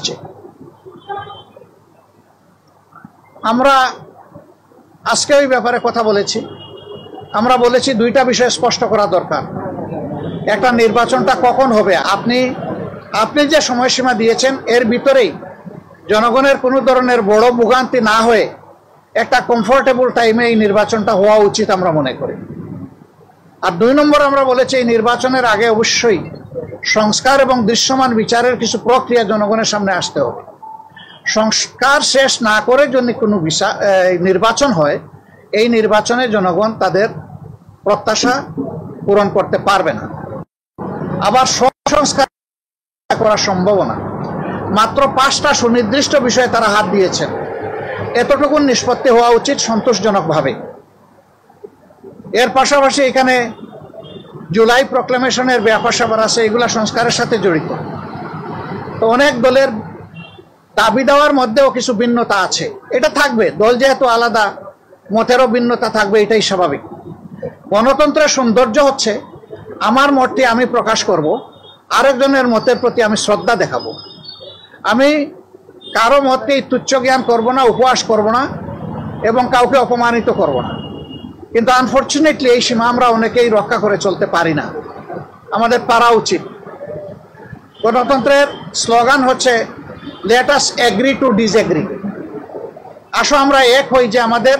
আসছে। আমরা আজকে ওই ব্যাপারে কথা বলেছি। আমরা বলেছি দুইটা বিষয় স্পষ্ট করা দরকার। একটা, নির্বাচনটা কখন হবে, আপনি যে সময়সীমা দিয়েছেন এর ভিতরেই জনগণের কোনো ধরনের বড় ভোগান্তি না হয়ে একটা কমফোর্টেবল টাইমে এই নির্বাচনটা হওয়া উচিত আমরা মনে করি। আর 2 নম্বর, আমরা বলেছি এই নির্বাচনের আগে অবশ্যই সংস্কার এবং দৃশ্যমান বিচারের কিছু প্রক্রিয়া জনগণের সামনে আসতে হবে। সংস্কার শেষ না করে যদি কোনো নির্বাচন হয়, এই নির্বাচনে জনগণ তাদের প্রত্যাশা পূরণ করতে পারবে না। আবার সংস্কার করা সম্ভব না। মাত্র 5টা সুনির্দিষ্ট বিষয়ে তারা হাত দিয়েছেন। এতটুকু নিষ্পত্তি হওয়া উচিত সন্তোষজনকভাবে। এর পাশাপাশি এখানে জুলাই প্রক্লেমেশনের ব্যাপার স্যাপার আছে, এগুলা সংস্কারের সাথে জড়িত। তো অনেক দলের দাবি দেওয়ার মধ্যেও কিছু ভিন্নতা আছে, এটা থাকবে। দল যেহেতু আলাদা, মতেরও ভিন্নতা থাকবে, এটাই স্বাভাবিক। গণতন্ত্রের সৌন্দর্য হচ্ছে আমার মতটি আমি প্রকাশ করব, আরেকজনের মতের প্রতি আমি শ্রদ্ধা দেখাবো। আমি কারো মতকে তুচ্ছ জ্ঞান করব না, উপহাস করব না, এবং কাউকে অপমানিত করব না। কিন্তু আনফর্চুনেটলি এই সীমা আমরা অনেকেই রক্ষা করে চলতে পারি না। আমাদের পারা উচিত। গণতন্ত্রের স্লোগান হচ্ছে let us agree to disagree. আসো আমরা এক হই যে আমাদের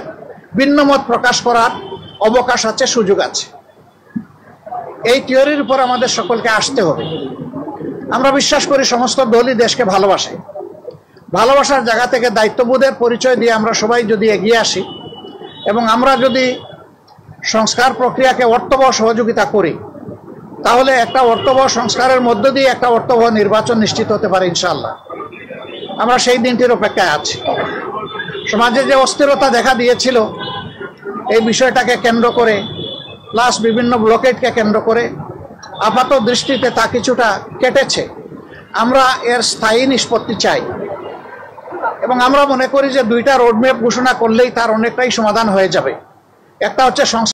ভিন্ন মত প্রকাশ করার অবকাশ আছে, সুযোগ আছে। এই থিওরির উপর আমাদের সকলকে আসতে হবে। আমরা বিশ্বাস করি সমস্ত দলই দেশকে ভালোবাসে। ভালোবাসার জায়গা থেকে দায়িত্ববোধের পরিচয় দিয়ে আমরা সবাই যদি এগিয়ে আসি এবং আমরা যদি সংস্কার প্রক্রিয়াকে অর্থবহ সহযোগিতা করি, তাহলে একটা অর্থবহ সংস্কারের মধ্য দিয়ে একটা অর্থবহ নির্বাচন নিশ্চিত হতে পারে ইনশাআল্লাহ। আমরা সেই দিনটির অপেক্ষায় আছি। সমাজে যে অস্থিরতা দেখা দিয়েছিল এই বিষয়টাকে কেন্দ্র করে, প্লাস বিভিন্ন ব্লকেটকে কেন্দ্র করে আপাত দৃষ্টিতে তা কিছুটা কেটেছে। আমরা এর স্থায়ী নিষ্পত্তি চাই এবং আমরা মনে করি যে 2টা রোডম্যাপ ঘোষণা করলেই তার অনেকটাই সমাধান হয়ে যাবে। একটা হচ্ছে